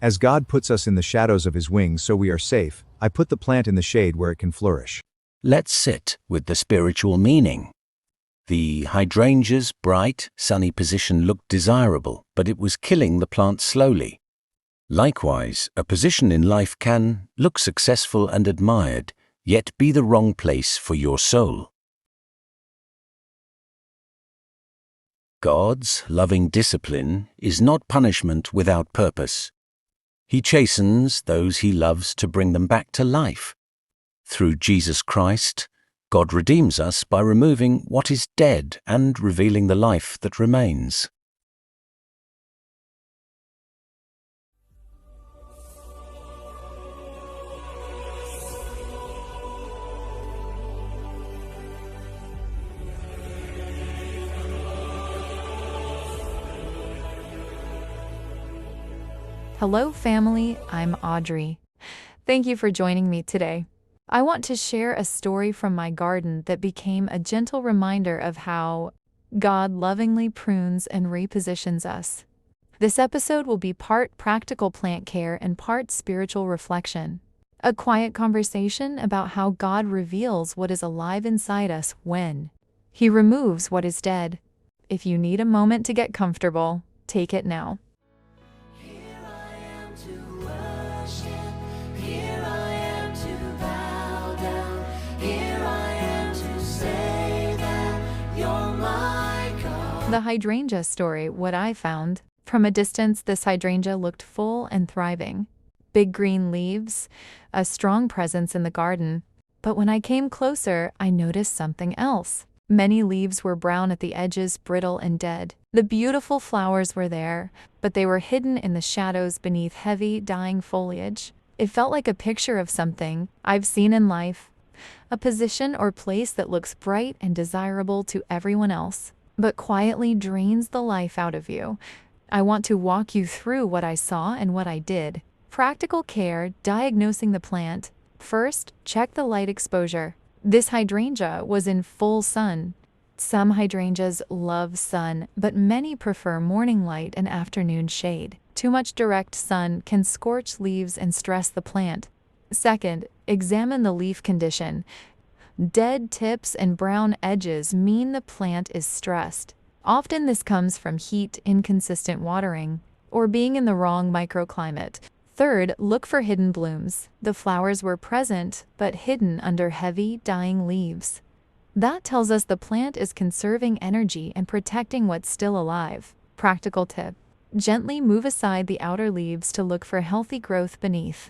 As God puts us in the shadows of his wings so we are safe, I put the plant in the shade where it can flourish. Let's sit with the spiritual meaning. The hydrangea's bright, sunny position looked desirable, but it was killing the plant slowly. Likewise, a position in life can look successful and admired, yet be the wrong place for your soul. God's loving discipline is not punishment without purpose. He chastens those he loves to bring them back to life. Through Jesus Christ, God redeems us by removing what is dead and revealing the life that remains. Hello family, I'm Audrey. Thank you for joining me today. I want to share a story from my garden that became a gentle reminder of how God lovingly prunes and repositions us. This episode will be part practical plant care and part spiritual reflection. A quiet conversation about how God reveals what is alive inside us when He removes what is dead. If you need a moment to get comfortable, take it now. The hydrangea story, what I found. From a distance, this hydrangea looked full and thriving. Big green leaves, a strong presence in the garden. But when I came closer, I noticed something else. Many leaves were brown at the edges, brittle and dead. The beautiful flowers were there, but they were hidden in the shadows beneath heavy, dying foliage. It felt like a picture of something I've seen in life. A position or place that looks bright and desirable to everyone else, but quietly drains the life out of you. I want to walk you through what I saw and what I did. Practical care, diagnosing the plant. First, check the light exposure. This hydrangea was in full sun. Some hydrangeas love sun, but many prefer morning light and afternoon shade. Too much direct sun can scorch leaves and stress the plant. Second, examine the leaf condition. Dead tips and brown edges mean the plant is stressed. Often this comes from heat, inconsistent watering, or being in the wrong microclimate. Third, look for hidden blooms. The flowers were present, but hidden under heavy, dying leaves. That tells us the plant is conserving energy and protecting what's still alive. Practical tip: gently move aside the outer leaves to look for healthy growth beneath.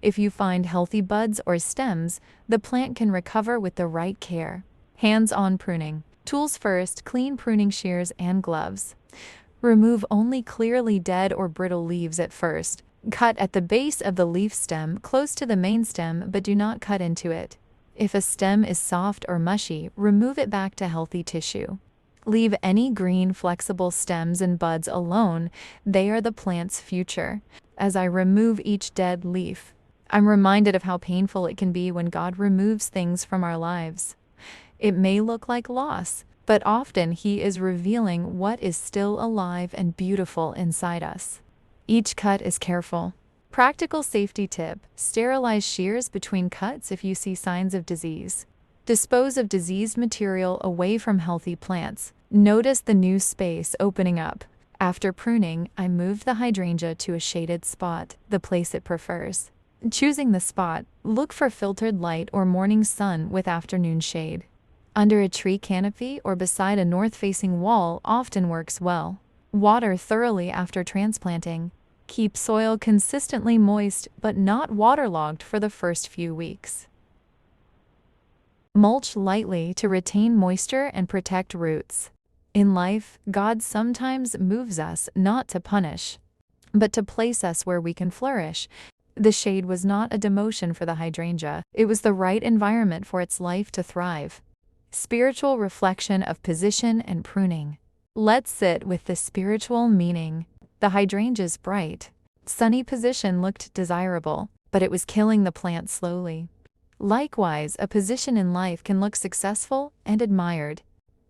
If you find healthy buds or stems, the plant can recover with the right care. Hands-on pruning. Tools first, clean pruning shears and gloves. Remove only clearly dead or brittle leaves at first. Cut at the base of the leaf stem, close to the main stem, but do not cut into it. If a stem is soft or mushy, remove it back to healthy tissue. Leave any green, flexible stems and buds alone. They are the plant's future. As I remove each dead leaf, I'm reminded of how painful it can be when God removes things from our lives. It may look like loss, but often He is revealing what is still alive and beautiful inside us. Each cut is careful. Practical safety tip: sterilize shears between cuts if you see signs of disease. Dispose of diseased material away from healthy plants. Notice the new space opening up. After pruning, I moved the hydrangea to a shaded spot, the place it prefers. Choosing the spot, look for filtered light or morning sun with afternoon shade. Under a tree canopy or beside a north-facing wall often works well. Water thoroughly after transplanting. Keep soil consistently moist but not waterlogged for the first few weeks. Mulch lightly to retain moisture and protect roots. In life, God sometimes moves us not to punish, but to place us where we can flourish. The shade was not a demotion for the hydrangea. It was the right environment for its life to thrive. Spiritual reflection of position and pruning. Let's sit with the spiritual meaning. The hydrangea's bright, sunny position looked desirable, but it was killing the plant slowly. Likewise, a position in life can look successful and admired,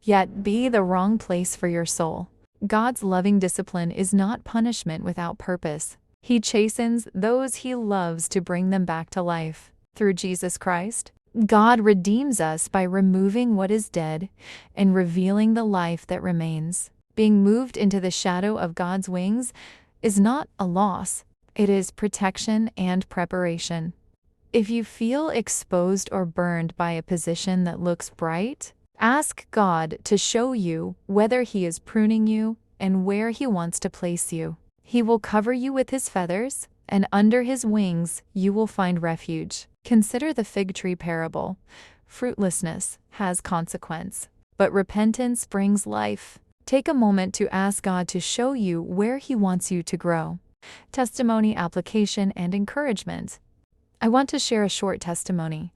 yet be the wrong place for your soul. God's loving discipline is not punishment without purpose. He chastens those he loves to bring them back to life. Through Jesus Christ, God redeems us by removing what is dead and revealing the life that remains. Being moved into the shadow of God's wings is not a loss. It is protection and preparation. If you feel exposed or burned by a position that looks bright, ask God to show you whether He is pruning you and where He wants to place you. He will cover you with His feathers, and under His wings you will find refuge. Consider the fig tree parable. Fruitlessness has consequence, but repentance brings life. Take a moment to ask God to show you where He wants you to grow. Testimony, application, and encouragement. I want to share a short testimony.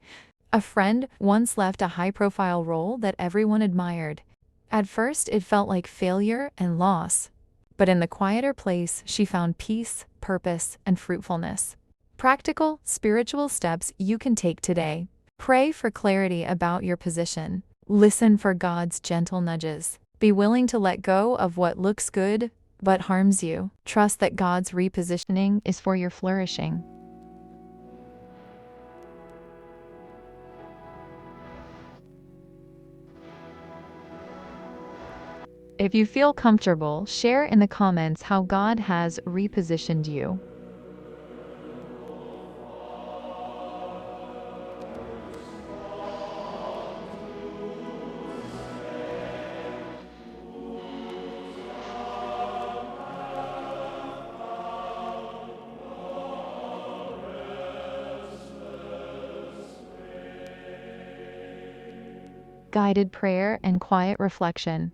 A friend once left a high-profile role that everyone admired. At first, it felt like failure and loss. But in the quieter place, she found peace, purpose, and fruitfulness. Practical, spiritual steps you can take today. Pray for clarity about your position. Listen for God's gentle nudges. Be willing to let go of what looks good but harms you. Trust that God's repositioning is for your flourishing. If you feel comfortable, share in the comments how God has repositioned you. Guided prayer and quiet reflection.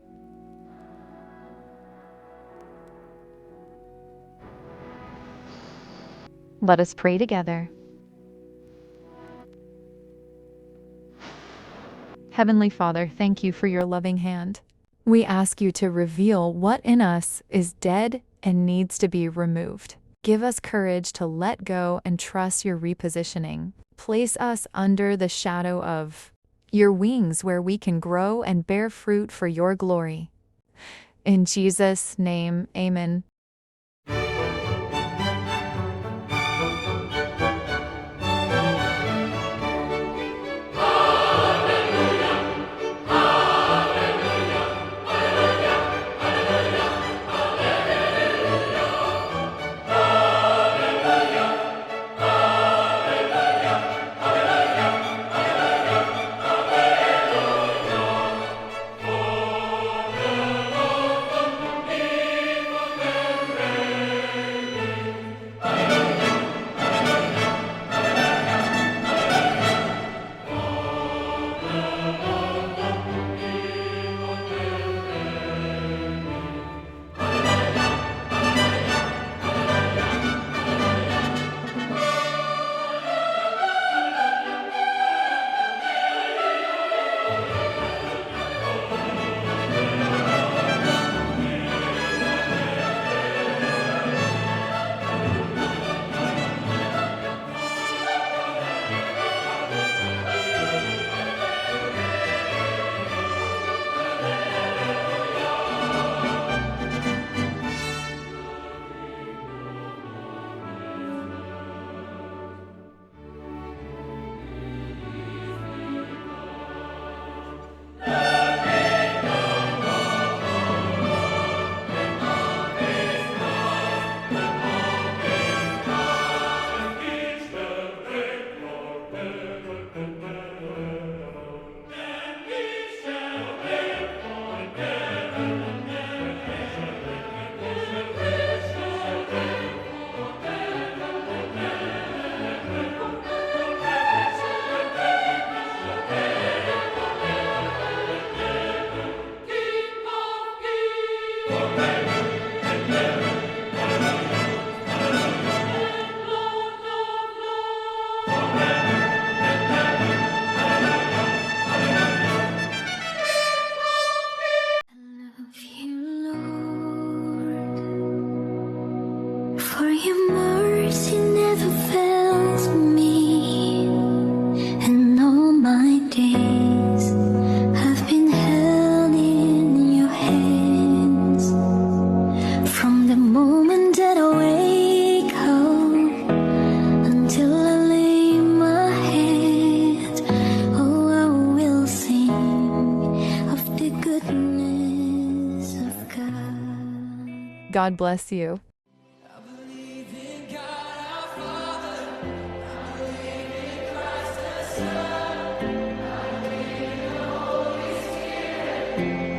Let us pray together. Heavenly Father, thank you for your loving hand. We ask you to reveal what in us is dead and needs to be removed. Give us courage to let go and trust your repositioning. Place us under the shadow of your wings where we can grow and bear fruit for your glory. In Jesus' name, amen. God bless you. I believe in God our Father. I believe in Christ the Son. I believe in the Holy Spirit.